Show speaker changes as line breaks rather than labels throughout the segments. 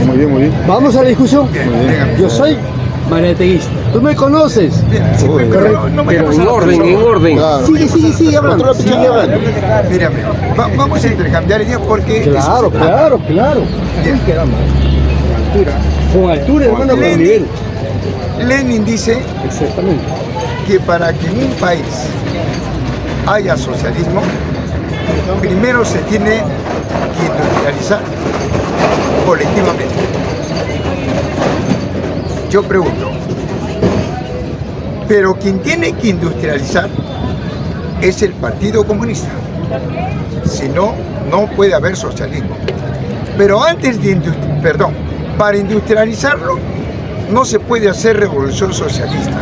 Muy bien, muy bien.
Vamos a la discusión. Yo soy
Mariateguista.
Tú me conoces.
Pero en orden.
Claro.
Sí, hablando.
Mira, vamos a intercambiar ideas porque...
Claro.
Bien.
Con altura, hermano, con nivel.
Lenin dice
Exactamente.
que para que en un país haya socialismo, primero se tiene que industrializar colectivamente. Yo pregunto, pero quien tiene que industrializar es el Partido Comunista. Si no, no puede haber socialismo. Pero antes de para industrializarlo no se puede hacer revolución socialista.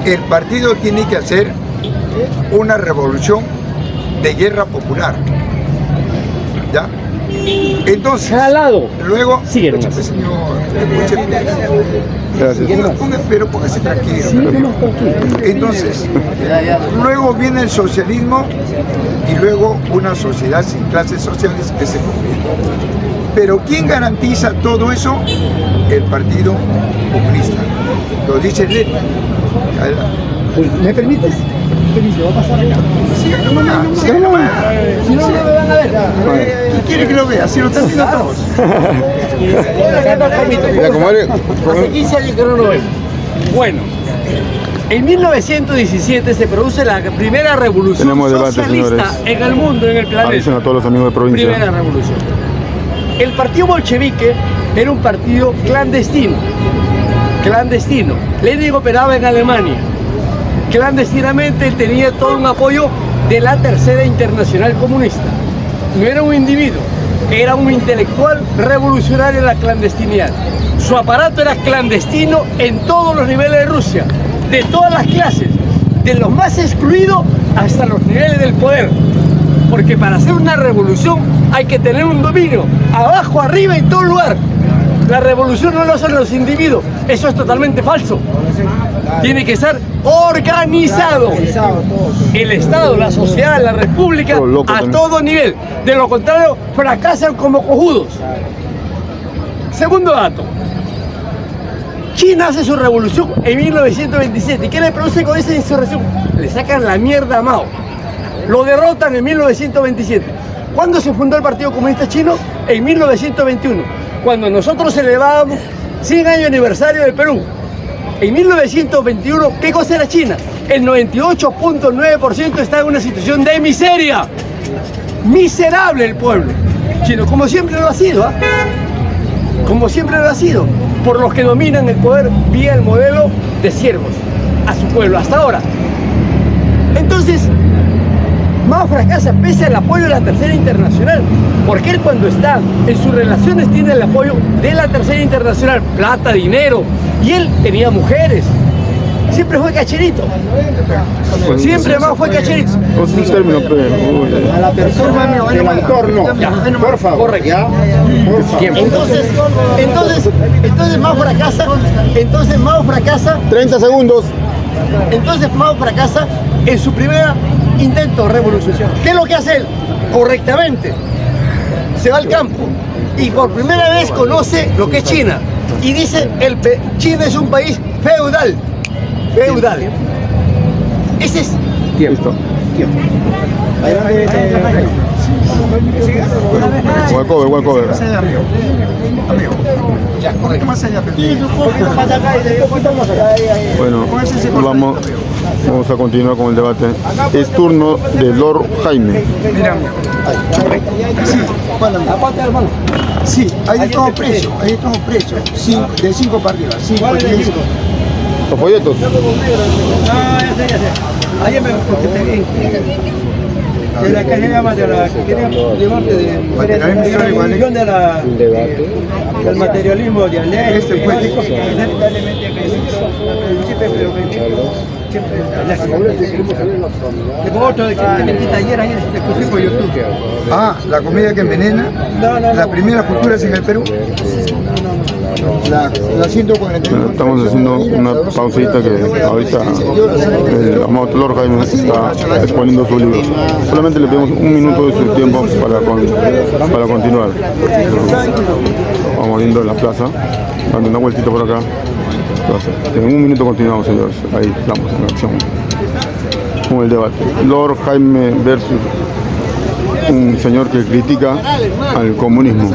El partido tiene que hacer una revolución de guerra popular. ¿Ya? Entonces, luego,
sigue,
escúchame, señor,
Gracias.
pero póngase tranquilo. Entonces, luego viene el socialismo y luego una sociedad sin clases sociales que se convierte. Pero ¿quién garantiza todo eso? El Partido Comunista. Lo dice Lenin.
¿Me permites? ¿Va a pasar allá?
Siga nomás.
Si no, no me van a ver.
¿Quién quiere que lo vea? Si lo están viendo todos.
Mira, comadre,
Hace 15 años que no lo vemos. Bueno, en 1917 se produce la primera revolución
Tenemos debate,
socialista
señores.
en el mundo, en el planeta.
avisen a todos los amigos de provincia.
Primera revolución. El partido bolchevique era un partido clandestino. Lenin operaba en Alemania. Clandestinamente tenía todo un apoyo de la Tercera Internacional Comunista. No era un individuo, era un intelectual revolucionario en la clandestinidad. Su aparato era clandestino en todos los niveles de Rusia, de todas las clases, de los más excluidos hasta los niveles del poder. Porque para hacer una revolución hay que tener un dominio, abajo, arriba, en todo lugar. La revolución no lo hacen los individuos, eso es totalmente falso. Tiene que estar organizado. El Estado, la sociedad, la república, a todo nivel. De lo contrario, fracasan como cojudos. Segundo dato. China hace su revolución en 1927. ¿Y qué le produce con esa insurrección? Le sacan la mierda a Mao. Lo derrotan en 1927. ¿Cuándo se fundó el Partido Comunista Chino? En 1921. Cuando nosotros celebrábamos 100 años aniversario del Perú. En 1921, ¿qué cosa era China? El 98.9% está en una situación de miseria. Miserable el pueblo chino, como siempre lo ha sido, ¿ah? Como siempre lo ha sido, por los que dominan el poder vía el modelo de siervos a su pueblo hasta ahora. Entonces, Mao fracasa pese al apoyo de la Tercera Internacional, porque él cuando está en sus relaciones tiene el apoyo de la Tercera Internacional, plata, dinero, y él tenía mujeres. Siempre fue cacherito. Siempre Mao fue cacherito.
A la persona del entorno. Por favor.
Correcto.
¿Ya? Por favor.
Entonces Mao fracasa.
30 segundos.
Entonces Mao fracasa en su primer intento de revolución. ¿Qué es lo que hace él? Correctamente. Se va al campo y por primera vez conoce lo que es China. Y dice, China es un país feudal. Ese es...
Listo. Buen cover. Bueno, vamos a continuar con el debate. Es turno de Lord Jaime.
Mira, sí, ahí estamos presos, de 5 para arriba, 5, 10.
Los folletos.
Ayer me contesté de la calle llama de la que quería llevarte de del materialismo de Alex,
la comida que envenena, la primera cultura es en el Perú. La 141.
Estamos haciendo una pausita que ahorita el amado Lord Jaime está exponiendo su libro. Solamente le pedimos un minuto de su tiempo para continuar. Vamos Estamos viendo la plaza, dando una vueltita por acá. Entonces, en un minuto continuamos, señores. Ahí estamos en acción con el debate. Lord Jaime versus un señor que critica al comunismo.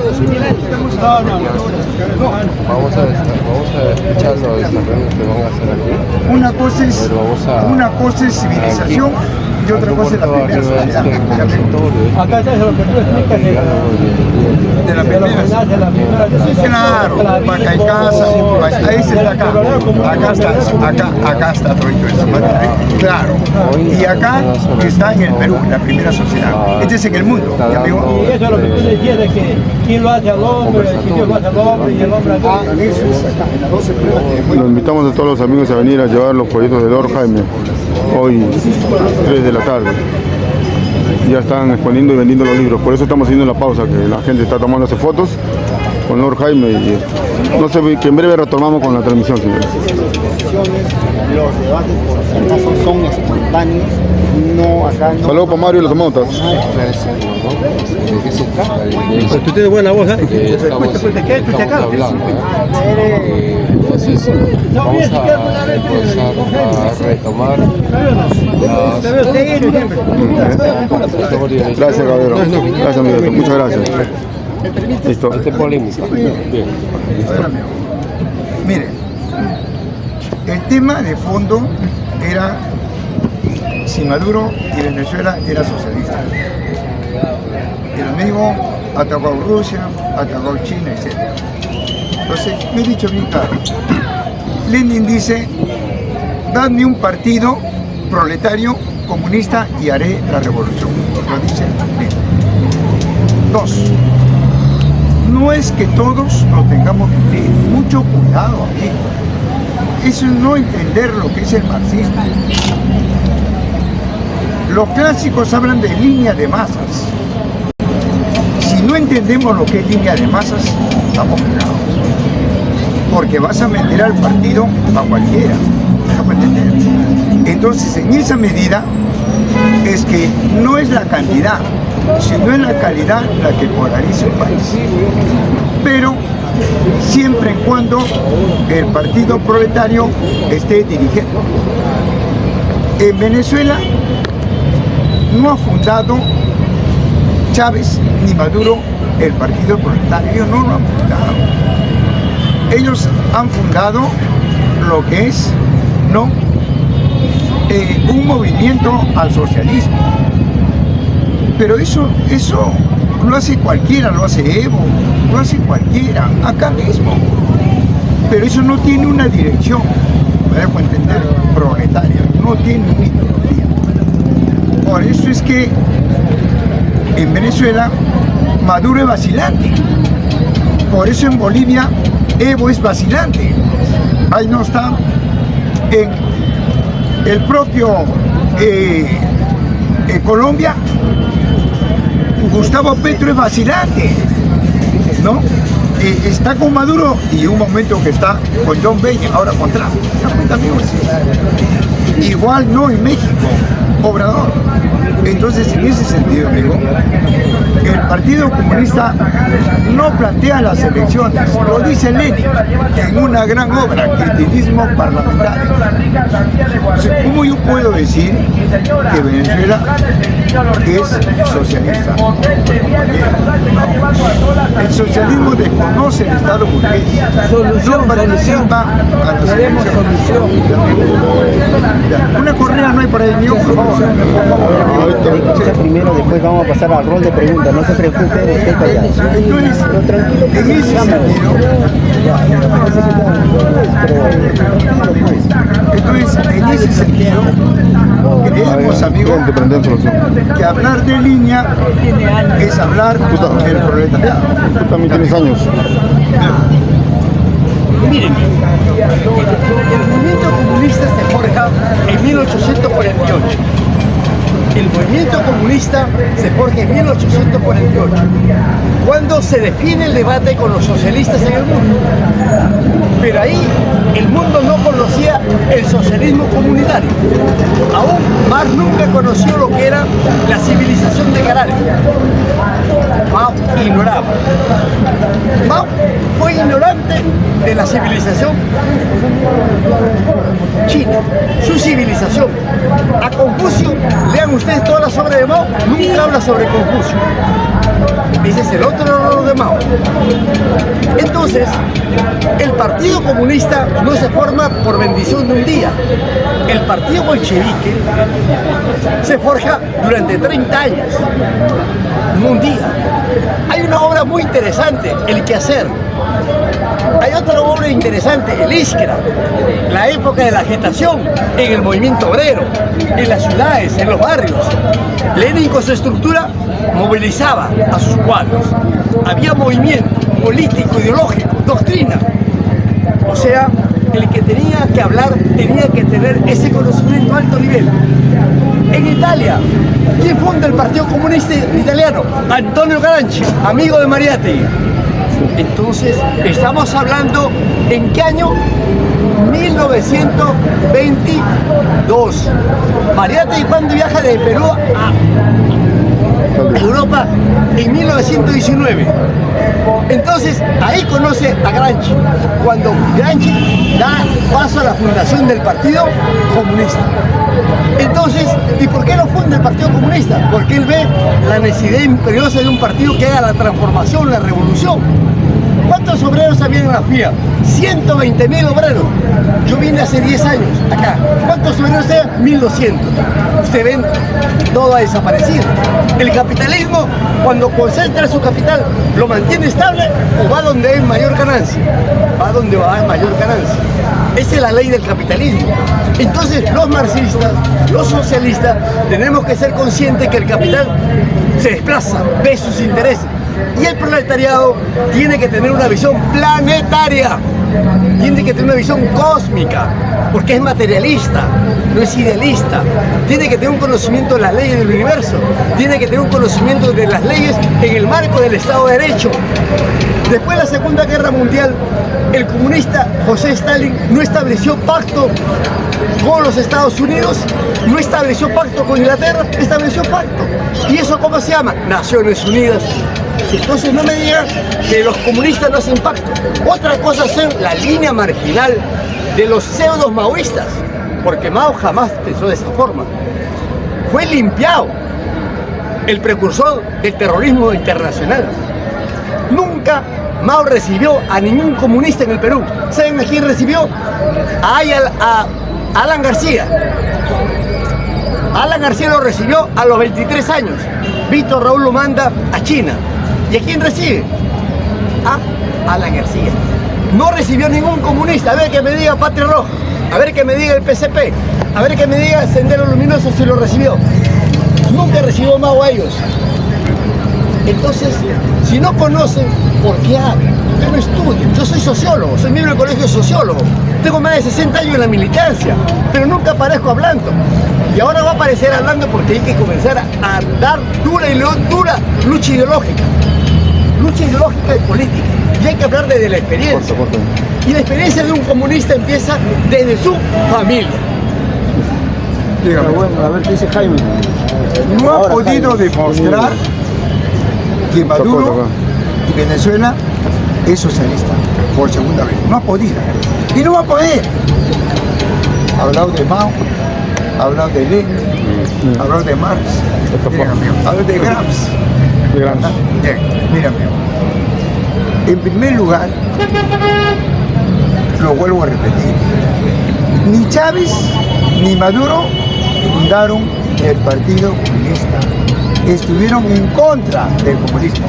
Vamos a escuchar los desarrollos que van a hacer aquí.
Una cosa es civilización y otra cosa es la primera sociedad.
Acá está lo que tú explicas
De la primera. Claro, Vaca y Casa, ahí se está acá está todo eso. Claro. Y acá está en el Perú, la primera sociedad. Este es en el mundo. ¿Ya amigo?
Y eso es lo que tú decías de que quién lo hace al hombre, si Dios lo hace al hombre y el hombre al hombre.
Eso es acá, en las 12 pruebas.
Los invitamos a todos los amigos a venir a llevar los folletos de Lord Jaime. Hoy, 3 de la tarde. Ya están exponiendo y vendiendo los libros. Por eso estamos haciendo la pausa, que la gente está tomándose fotos con Lord Jaime. Y no sé, que en breve retomamos con la transmisión, señores.
Los debates, por si acaso, son espontáneos. No, acá no.
Saludos para Mario y los Motas.
Esclarecerlo, ¿no? ¿De qué se trata?
Pues tú tienes buena voz, ¿eh?
Estamos hablando, entonces vamos a empezar a retomar las categorías.
Gracias, caballero. Gracias, Miguel. Muchas gracias. Listo.
Polémica. Bien.
Miren, el tema de fondo era si Maduro y Venezuela era socialista. El amigo atacó a Rusia, atacó a China, etc. Entonces, me he dicho bien claro. Lenin dice, dadme un partido proletario comunista y haré la revolución. Lo dice Lenin. 2. No es que todos lo tengamos que creer. Mucho cuidado, amigo. Eso es no entender lo que es el marxismo. Los clásicos hablan de línea de masas. Si no entendemos lo que es línea de masas, estamos fregados. Porque vas a vender al partido a cualquiera. ¿Me entender? Entonces, en esa medida, es que no es la cantidad, sino es la calidad la que polariza el país. Pero siempre y cuando el partido proletario esté dirigiendo. En Venezuela no ha fundado Chávez ni Maduro el partido proletario, ellos no lo han fundado. Ellos han fundado lo que es un movimiento al socialismo. Pero eso lo hace cualquiera, lo hace Evo, lo hace cualquiera, acá mismo. Pero eso no tiene una dirección, me dejo entender, proletaria, no tiene una ideología. Por eso es que en Venezuela Maduro es vacilante. Por eso en Bolivia Evo es vacilante. Ahí no está. En el propio Colombia, Gustavo Petro es vacilante, ¿no? Está con Maduro y un momento que está con John Biden, ahora con Trump. Igual no en México, Obrador. Entonces, en ese sentido, amigo, el Partido Comunista no plantea las elecciones, lo dice Lenin en una gran obra, Criticismo Parlamentario. Entonces, ¿cómo yo puedo decir que Venezuela es socialista? El socialismo desconoce el Estado burgués, no participa a las elecciones. Una correa no hay por ahí, mío, por favor.
Primero, después vamos a pasar al rol de preguntas. No se preocupe, usted callado.
Entonces, en ese sentido, creemos, amigos, que hablar de línea es hablar del proletariado.
Tú también tienes años.
Miren, el movimiento comunista se forja en 1848. El movimiento comunista se forja en 1848, cuando se define el debate con los socialistas en el mundo. Pero ahí el mundo no conocía el socialismo comunitario. Aún Marx nunca conoció lo que era la civilización de Caral. Mao ignoraba. Mao fue ignorante de la civilización china, su civilización. A Confucio, lean ustedes todas las obras de Mao, nunca habla sobre Confucio. Ese es el otro error de Mao. Entonces, el Partido Comunista no se forma por bendición de un día. El Partido Bolchevique se forja durante 30 años, no un día. Hay una obra muy interesante, El Quehacer. Hay otra obra interesante, El Iskra, la época de la agitación en el movimiento obrero, en las ciudades, en los barrios. Lenin con su estructura movilizaba a sus cuadros. Había movimiento político, ideológico, doctrina. O sea, el que tenía que hablar tenía que tener ese conocimiento a alto nivel. En Italia, ¿quién funda el Partido Comunista Italiano? Antonio Gramsci, amigo de Mariátegui. Entonces, estamos hablando, ¿en qué año? 1922. Mariátegui, cuando viaja de Perú a Europa, en 1919. Entonces, ahí conoce a Gramsci, cuando Gramsci da paso a la fundación del Partido Comunista. Entonces, ¿y por qué no funda el Partido Comunista? Porque él ve la necesidad imperiosa de un partido que haga la transformación, la revolución. ¿Cuántos obreros había en la FIA? 120.000 obreros. Yo vine hace 10 años acá. ¿Cuántos obreros hay? 1.200. Ustedes ven, todo ha desaparecido. El capitalismo, cuando concentra su capital, ¿lo mantiene estable o va donde hay mayor ganancia? Va donde va a mayor ganancia. Esa es la ley del capitalismo. Entonces, los marxistas, los socialistas, tenemos que ser conscientes que el capital se desplaza, ve sus intereses. Y el proletariado tiene que tener una visión planetaria, tiene que tener una visión cósmica, porque es materialista, no es idealista. Tiene que tener un conocimiento de las leyes del universo, tiene que tener un conocimiento de las leyes en el marco del Estado de Derecho. Después de la Segunda Guerra Mundial, el comunista José Stalin no estableció pacto con los Estados Unidos, no estableció pacto con Inglaterra, estableció pacto. ¿Y eso cómo se llama? Naciones Unidas. Entonces no me digan que los comunistas no hacen pacto. Otra cosa es la línea marginal de los pseudos maoístas, porque Mao jamás pensó de esa forma. Fue limpiado, el precursor del terrorismo internacional. Nunca Mao recibió a ningún comunista en el Perú. ¿Saben a quién recibió? A Alan García. Alan García lo recibió a los 23 años. Víctor Raúl lo manda a China. ¿Y a quién recibe? A Alan García. No recibió ningún comunista. A ver que me diga Patria Roja, a ver que me diga el PCP, a ver que me diga Sendero Luminoso si lo recibió. Nunca recibió Mao a ellos. Entonces, si no conocen, ¿por qué hablan? ¿Por qué no estudian? Yo soy sociólogo, soy miembro del colegio de sociólogo. Tengo más de 60 años en la militancia, pero nunca aparezco hablando. Y ahora va a aparecer hablando porque hay que comenzar a dar dura y dura lucha ideológica. Lucha ideológica y política. Y hay que hablar desde la experiencia. Y la experiencia de un comunista empieza desde su familia.
Dígame. Bueno, a ver qué dice Jaime.
No ha podido demostrar que Maduro y Venezuela es socialista por segunda vez. No ha podido. Y no va a poder. Ha hablado de Mao, ha hablado de Lenin, ha hablado de Marx, ha hablado de Gramsci. Mírame. En primer lugar, lo vuelvo a repetir, ni Chávez ni Maduro fundaron el Partido Comunista, estuvieron en contra del comunismo.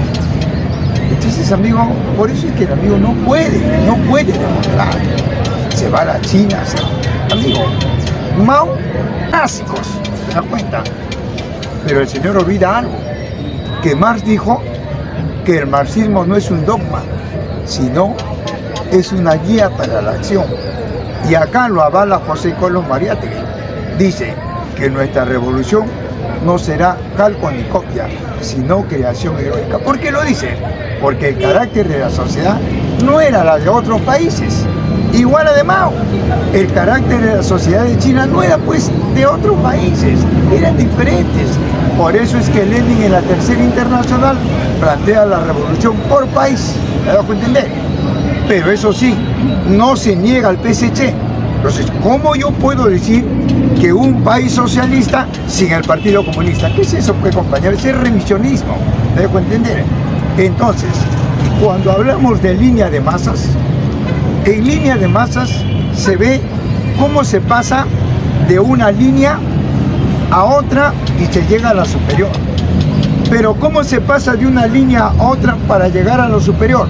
Entonces, amigo, por eso es que el amigo no puede demostrar. Se va a la China, amigo, Mao, clásicos, ¿se da cuenta? Pero el señor olvida algo, que Marx dijo que el marxismo no es un dogma, sino es una guía para la acción. Y acá lo avala José Colón Mariátegui. Dice que nuestra revolución no será calco ni copia, sino creación heroica. ¿Por qué lo dice? Porque el carácter de la sociedad no era la de otros países. igual a de Mao. El carácter de la sociedad de China no era pues de otros países, eran diferentes. Por eso es que Lenin en la Tercera Internacional plantea la revolución por país, ¿me dejo entender? Pero eso sí, no se niega al PSC. Entonces, ¿cómo yo puedo decir que un país socialista sin el Partido Comunista? ¿Qué es eso, pues, compañeros? Es revisionismo, ¿me dejo entender? Entonces, cuando hablamos de línea de masas, en línea de masas se ve cómo se pasa de una línea a otra y se llega a la superior. Pero ¿cómo se pasa de una línea a otra para llegar a lo superior?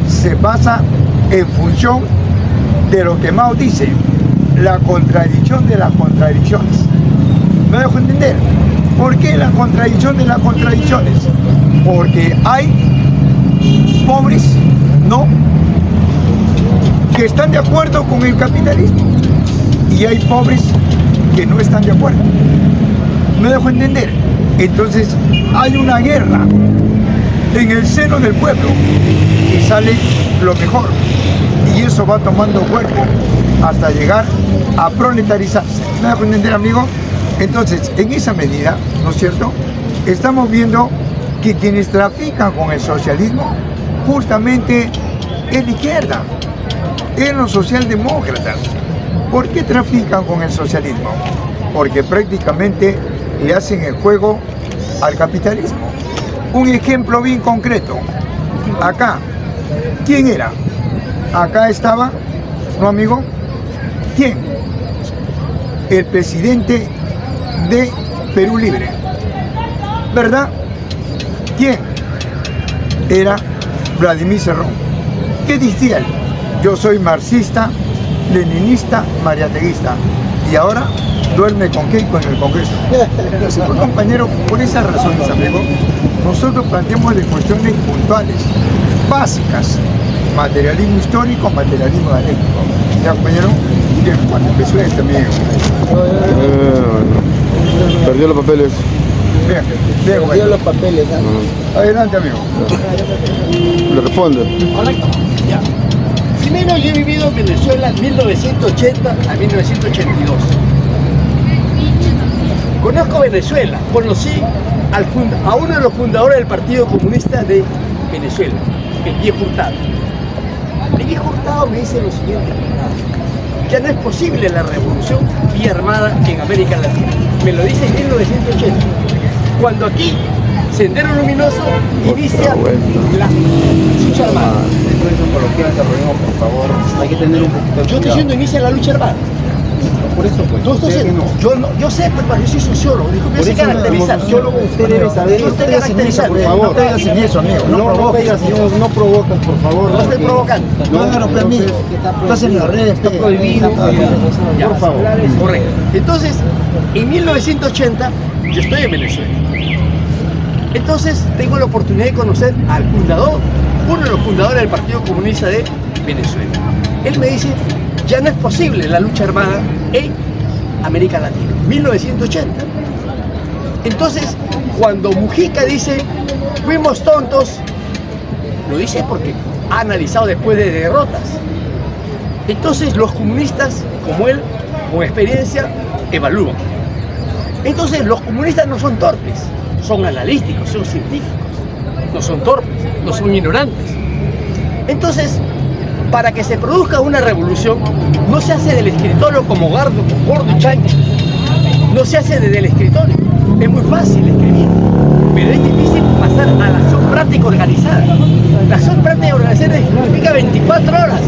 Se pasa en función de lo que Mao dice, la contradicción de las contradicciones. ¿Me dejo entender? ¿Por qué la contradicción de las contradicciones? Porque hay pobres, ¿no?, que están de acuerdo con el capitalismo y hay pobres que no están de acuerdo. ¿Me dejo entender? Entonces hay una guerra en el seno del pueblo y sale lo mejor y eso va tomando cuerpo hasta llegar a proletarizarse. ¿Me dejo entender, amigo? Entonces, en esa medida, ¿no es cierto?, estamos viendo que quienes trafican con el socialismo justamente es la izquierda, es los socialdemócratas. ¿Por qué trafican con el socialismo? Porque prácticamente le hacen el juego al capitalismo. Un ejemplo bien concreto. Acá, ¿quién era? Acá estaba, ¿no, amigo? ¿Quién? El presidente de Perú Libre, ¿verdad? ¿Quién? Era Vladimir Cerrón. ¿Qué decía él? Yo soy marxista, leninista, mariateguista. Y ahora duerme con qué, con el Congreso. Entonces, pues, compañero, por esas razones, amigo, nosotros planteamos de cuestiones puntuales, básicas: materialismo histórico, materialismo dialéctico. ¿Ya, compañero? Bien, cuando empezó este, amigo.
Perdió los papeles.
Bien, bien, compañero.
los papeles,
Adelante, amigo.
Le responde.
Correcto. Ya. Primero, yo he vivido en Venezuela 1980 a 1982. Conozco Venezuela, conocí a uno de los fundadores del Partido Comunista de Venezuela, el viejo Hurtado. El viejo Hurtado me dice lo siguiente: ya no es posible la revolución vía armada en América Latina. Me lo dice en 1980, cuando aquí Sendero Luminoso inicia la lucha armada.
Por favor, hay que tener un poquito de
Yo estoy diciendo inicia la lucha armada.
Por eso, pues,
No estoy diciendo, yo sé, pero yo soy sociólogo, yo sé caracterizar.
Usted debe saber,
Yo sé caracterizar.
por favor. No caigas en eso, amigo. No provocas, por favor.
No estoy provocando.
No hágalo, amigo. Estás en las redes, está prohibido.
Ya,
Por favor.
correcto. Entonces, en 1980, yo estoy en Venezuela. Entonces, tengo la oportunidad de conocer al fundador, uno de los fundadores del Partido Comunista de Venezuela. Él me dice, ya no es posible la lucha armada en América Latina, 1980. Entonces, cuando Mujica dice, fuimos tontos, lo dice porque ha analizado después de derrotas. Entonces, los comunistas, como él, con experiencia, evalúan. Entonces, los comunistas no son torpes, son analíticos, son científicos, no son torpes, no son ignorantes. Entonces, para que se produzca una revolución, no se hace del escritorio como Gordo y Chancho, no se hace desde el escritorio. Es muy fácil escribir, pero es difícil pasar a la acción práctica organizada. La acción práctica organizada significa 24 horas.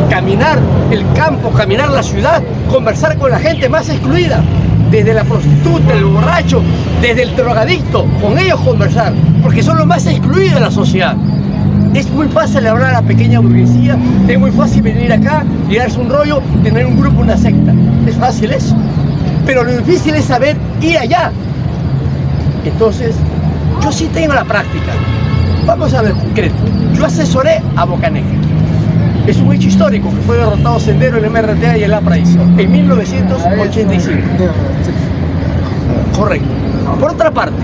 Caminar el campo, caminar la ciudad, conversar con la gente más excluida, desde la prostituta, el borracho, desde el drogadicto, con ellos conversar, porque son los más excluidos de la sociedad. Es muy fácil hablar a la pequeña burguesía, es muy fácil venir acá, tirarse un rollo, tener un grupo, una secta. Es fácil eso. Pero lo difícil es saber ir allá. Entonces, yo sí tengo la práctica. Vamos a ver concreto. Yo asesoré a Bocanegra. Es un hecho histórico que fue derrotado Sendero, el MRTA y el APRAISO en 1985. Correcto. Por otra parte,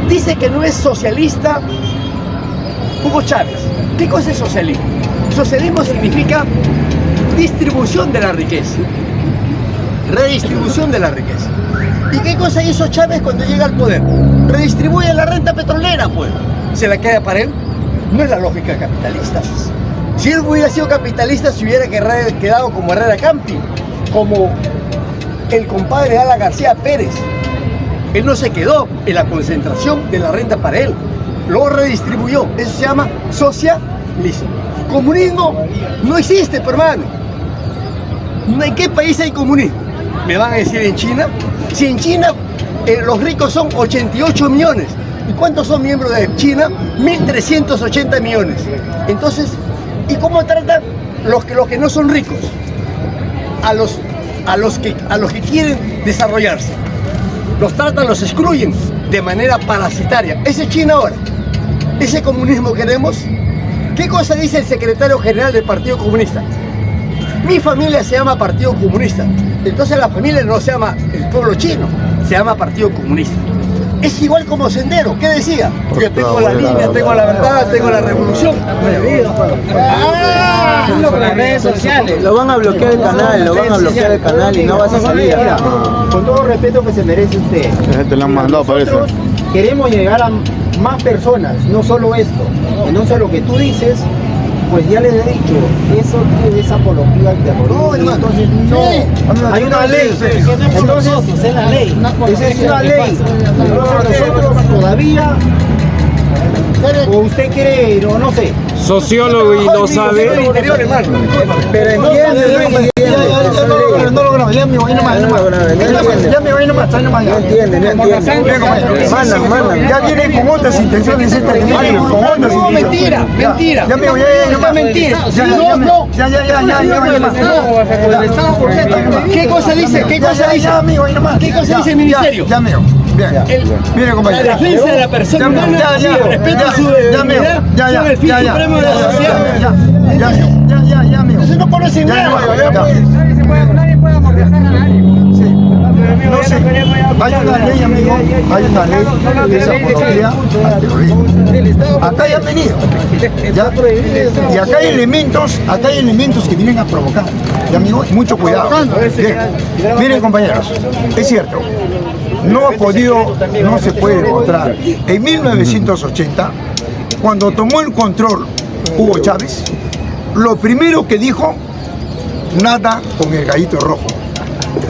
dice que no es socialista Hugo Chávez. ¿Qué cosa es socialismo? Socialismo significa distribución de la riqueza. Redistribución de la riqueza. ¿Y qué cosa hizo Chávez cuando llega al poder? Redistribuye la renta petrolera, pues. ¿Se la queda para él? No es la lógica capitalista. Si él hubiera sido capitalista, se hubiera quedado como Herrera Campi, como el compadre de Ala García Pérez. Él no se quedó en la concentración de la renta para él, lo redistribuyó. Eso se llama socialismo. Comunismo no existe, hermano. ¿En qué país hay comunismo? Me van a decir en China. Si en China los ricos son 88 millones. ¿Y cuántos son miembros de China? 1.380 millones. Entonces, ¿y cómo tratan los que no son ricos? A los que quieren desarrollarse. Los tratan, los excluyen de manera parasitaria. Ese es China ahora. Ese comunismo queremos. ¿Qué cosa dice el secretario general del Partido Comunista? Mi familia se llama Partido Comunista. Entonces la familia no se llama el pueblo chino, se llama Partido Comunista. Es igual como Sendero. ¿Qué decía? Yo tengo la línea, tengo la verdad, tengo la revolución.
Las redes sociales.
Lo van a bloquear el canal, y no vas a salir.
Mira, con todo respeto que se merece usted.
La gente le han mandado, parece.
Nosotros queremos llegar a más personas, no solo esto. Entonces lo que tú dices, pues ya les he dicho, eso es apología al terrorismo.
No, hermano.
Entonces no, hay una ley. Entonces es la ley. Esa es una ley. Nosotros todavía, o usted quiere, o no sé.
Sociólogo y no sabe.
Pero entiende, no lo grabo, ya me voy nomás, ya me voy nomás, no entiende. Mandan, ya vienen con otras intenciones esta gente, con otras intenciones.
No, mentira.
Ya me voy, ya mentira. Ya.
¿Qué cosa dice? ¿Qué cosa dice? ¿Qué cosa dice el ministerio?
Ya me voy. Bien.
Mire, compañero. La defensa de la persona humana, respeto a su dignidad, son el fin supremo de la sociedad.
Ya,
Entonces no conocen nada.
Nadie puede amordazar a nadie.
No sé, hay una ley, amigo, hay una ley que es apología al terrorismo. Acá ya han venido, y acá hay elementos que vienen a provocar, y amigo, mucho cuidado. Bien. Miren, compañeros, es cierto, no se puede encontrar. En 1980, cuando tomó el control Hugo Chávez, lo primero que dijo, nada con el gallito rojo.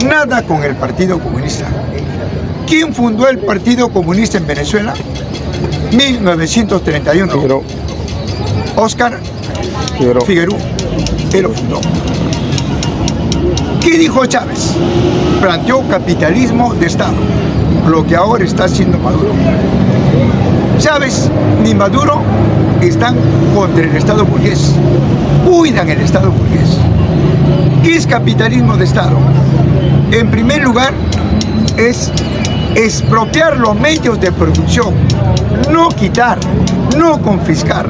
Nada con el Partido Comunista. ¿Quién fundó el Partido Comunista en Venezuela? 1931. Óscar Figueroa. Él lo fundó. ¿Qué dijo Chávez? Planteó capitalismo de Estado, lo que ahora está haciendo Maduro. Chávez ni Maduro están contra el Estado burgués, cuidan el Estado burgués. ¿Qué es capitalismo de Estado? En primer lugar, es expropiar los medios de producción, no quitar, no confiscar,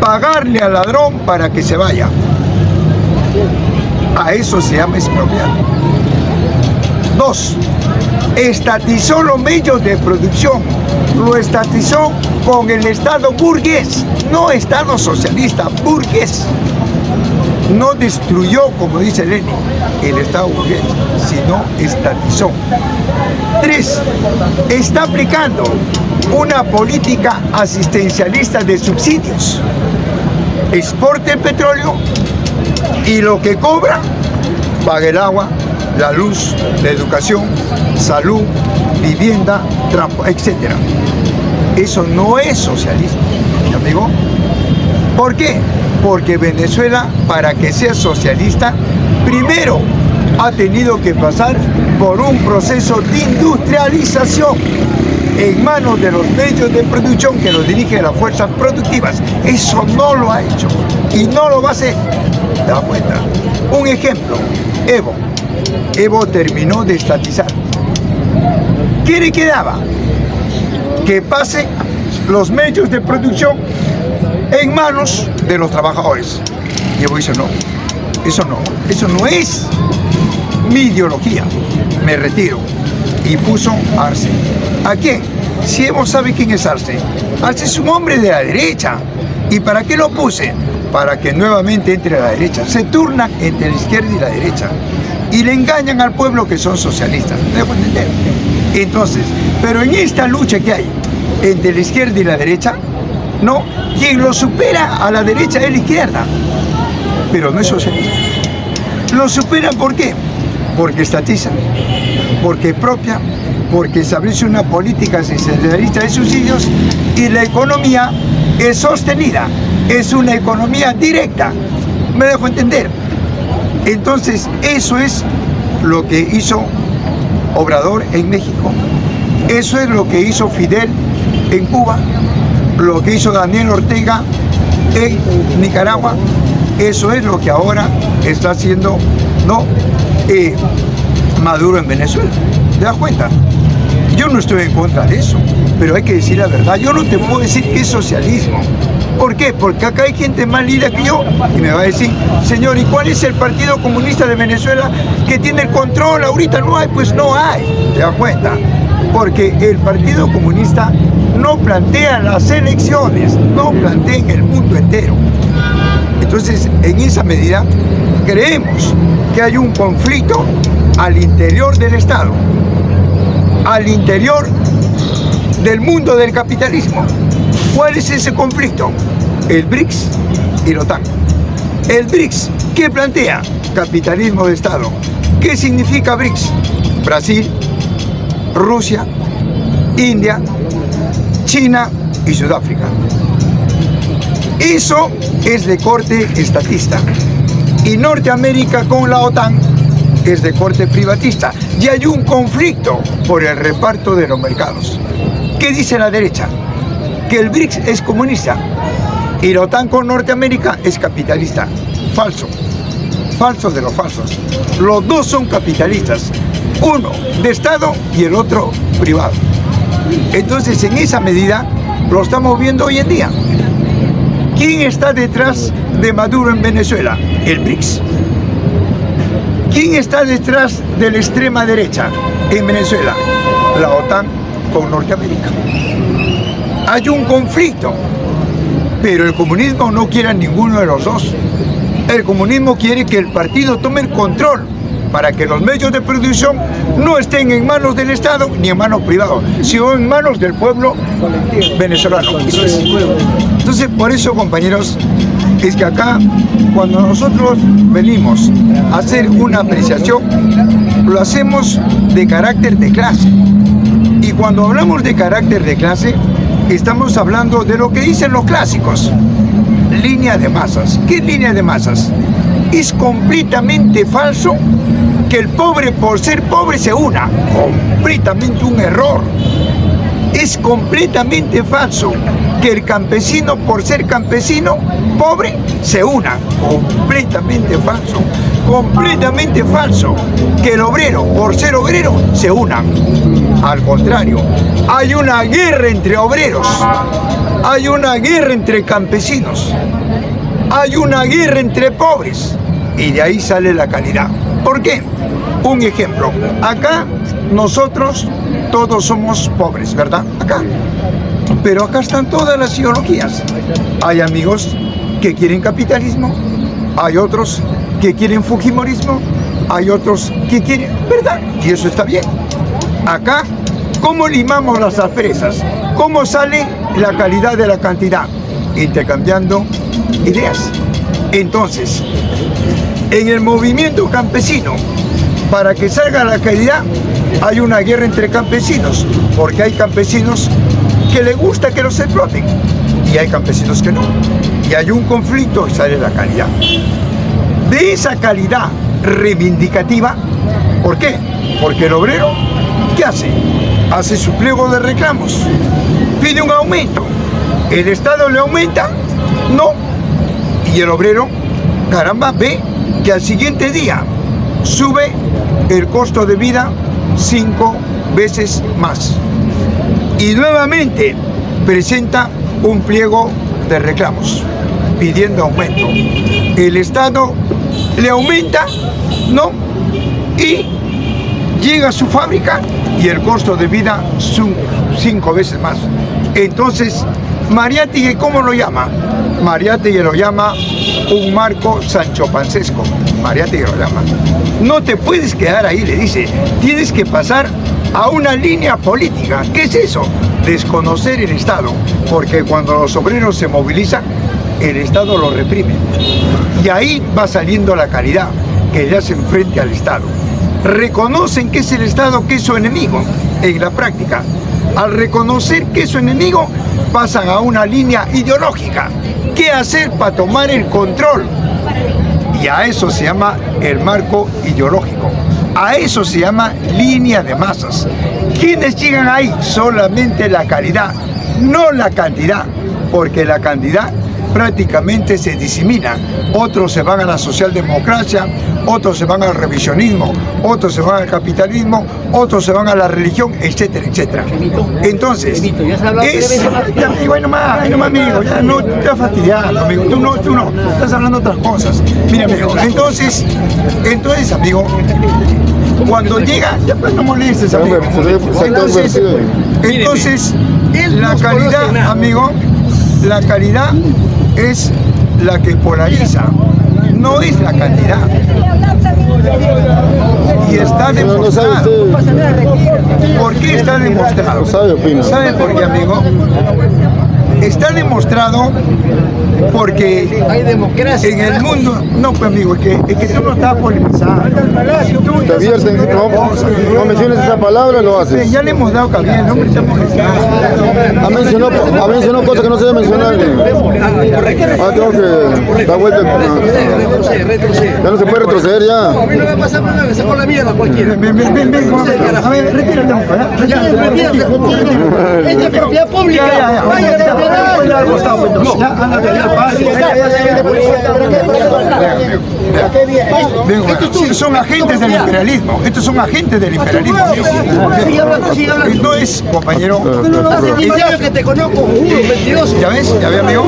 pagarle al ladrón para que se vaya. A eso se llama expropiar. 2. Estatizó los medios de producción, lo estatizó con el Estado burgués, no Estado socialista, burgués. No destruyó, como dice Lenin, el Estado burgués, sino estatizó. 3. Está aplicando una política asistencialista de subsidios. Exporta el petróleo y lo que cobra, paga el agua, la luz, la educación, salud, vivienda, etc. Eso no es socialismo, amigo. ¿Por qué? Porque Venezuela, para que sea socialista, primero ha tenido que pasar por un proceso de industrialización en manos de los medios de producción que los dirigen las fuerzas productivas. Eso no lo ha hecho y no lo va a hacer. ¿Te das cuenta? Un ejemplo, Evo. Evo terminó de estatizar. ¿Qué le quedaba? Que pase los medios de producción en manos de los trabajadores. Y Evo dice, no, eso no es mi ideología, me retiro. Y puso a Arce. ¿A quién? Si Evo sabe quién es Arce. Arce es un hombre de la derecha. ¿Y para qué lo puse?
para que nuevamente entre a la derecha. Se turnan entre la izquierda y la derecha y le engañan al pueblo que son socialistas. ¿Me dejo entender? Entonces, pero en esta lucha que hay entre la izquierda y la derecha, no, quien lo supera a la derecha es la izquierda, pero no es socialista. Lo superan ¿por qué? Porque estatizan, porque propia, porque establece una política centralista de subsidios y la economía es sostenida, es una economía directa. ¿Me dejo entender? Entonces, eso es lo que hizo Obrador en México, eso es lo que hizo Fidel en Cuba, lo que hizo Daniel Ortega en Nicaragua, eso es lo que ahora está haciendo Maduro en Venezuela. ¿Te das cuenta? Yo no estoy en contra de eso, pero hay que decir la verdad. Yo no te puedo decir que es socialismo. ¿Por qué? Porque acá hay gente más lida que yo y me va a decir, señor, ¿y cuál es el Partido Comunista de Venezuela que tiene el control? Ahorita no hay, pues no hay. ¿Te das cuenta? Porque el Partido Comunista no plantea las elecciones, no plantea en el mundo entero. Entonces, en esa medida, creemos que hay un conflicto al interior del Estado, al interior del mundo del capitalismo. ¿Cuál es ese conflicto? El BRICS y la OTAN. El BRICS, ¿qué plantea? Capitalismo de Estado. ¿Qué significa BRICS? Brasil, Rusia, India, China y Sudáfrica. Eso es de corte estatista. Y Norteamérica con la OTAN es de corte privatista. Y hay un conflicto por el reparto de los mercados. ¿Qué dice la derecha? Que el BRICS es comunista y la OTAN con Norteamérica es capitalista. Falso. Falso de los falsos. Los dos son capitalistas. Uno de Estado y el otro privado. Entonces, en esa medida, lo estamos viendo hoy en día. ¿Quién está detrás de Maduro en Venezuela? El BRICS. ¿Quién está detrás de la extrema derecha en Venezuela? La OTAN con Norteamérica. Hay un conflicto, pero el comunismo no quiere a ninguno de los dos. El comunismo quiere que el partido tome el control para que los medios de producción no estén en manos del Estado ni en manos privadas, sino en manos del pueblo venezolano. Entonces, por eso, compañeros, es que acá, cuando nosotros venimos a hacer una apreciación, lo hacemos de carácter de clase. Y cuando hablamos de carácter de clase, estamos hablando de lo que dicen los clásicos. Línea de masas. ¿Qué es línea de masas? Es completamente falso que el pobre por ser pobre se una. Completamente un error. Es completamente falso que el campesino por ser campesino pobre se una. Completamente falso. Completamente falso que el obrero por ser obrero se una. Al contrario, hay una guerra entre obreros, hay una guerra entre campesinos, hay una guerra entre pobres y de ahí sale la calidad. ¿Por qué? Un ejemplo, acá nosotros todos somos pobres, ¿verdad? Acá. Pero acá están todas las ideologías. Hay amigos que quieren capitalismo, hay otros que quieren fujimorismo, hay otros que quieren, ¿verdad? Y eso está bien. Acá, ¿cómo limamos las asperezas? ¿Cómo sale la calidad de la cantidad? Intercambiando ideas. Entonces, en el movimiento campesino, para que salga la calidad, hay una guerra entre campesinos, porque hay campesinos que les gusta que los exploten, y hay campesinos que no. Y hay un conflicto y sale la calidad. De esa calidad reivindicativa, ¿por qué? Porque el obrero, ¿qué hace? Hace su pliego de reclamos, pide un aumento, el Estado le aumenta, no, y el obrero, caramba, ve que al siguiente día sube el costo de vida 5 veces más, y nuevamente presenta un pliego de reclamos, pidiendo aumento. El Estado le aumenta, no, y llega a su fábrica y el costo de vida son 5 veces más. Entonces, Mariátegui, ¿cómo lo llama? Mariátegui lo llama un marco sanchopancesco. Mariátegui lo llama. No te puedes quedar ahí, le dice. Tienes que pasar a una línea política. ¿Qué es eso? Desconocer el Estado. Porque cuando los obreros se movilizan, el Estado los reprime. Y ahí va saliendo la caridad, que le hacen frente al Estado. Reconocen que es el Estado que es su enemigo en la práctica. Al reconocer que es su enemigo, pasan a una línea ideológica. ¿Qué hacer para tomar el control? Y a eso se llama el marco ideológico. A eso se llama línea de masas. ¿Quiénes llegan ahí? Solamente la calidad, no la cantidad, porque la cantidad prácticamente se disemina. Otros se van a la socialdemocracia, otros se van al revisionismo, otros se van al capitalismo, otros se van a la religión, etcétera, etcétera. Entonces, ya amigo, ahí nomás amigo, ya no te estás fastidiando, amigo, tú no, estás hablando otras cosas. Mira, amigo, entonces, amigo, cuando llega, ya pues no molestes, amigo. Entonces, la calidad, amigo, la calidad es la que polariza, no es la cantidad. Y está demostrado. ¿Por qué está demostrado? ¿Sabe por qué, amigo? Está demostrado porque
hay democracia
en el mundo, no pues amigo, es que tú no estás polemizando.
Te advierten, no menciones esa palabra, lo haces.
Ya le hemos dado cabida, el hombre está molestando.
Ha mencionado cosas que no se deben mencionar. Tengo que dar vuelta. Ya no se puede retroceder ya.
A mí no me pasa nada, que se pone la mierda cualquiera.
Ven, a ver, retírate.
Esta es propiedad pública.
Estos son agentes del imperialismo. Estos son agentes del imperialismo. No es, compañero.
Y ya que te conozco, mentiroso.
¿Ya ves, amigo?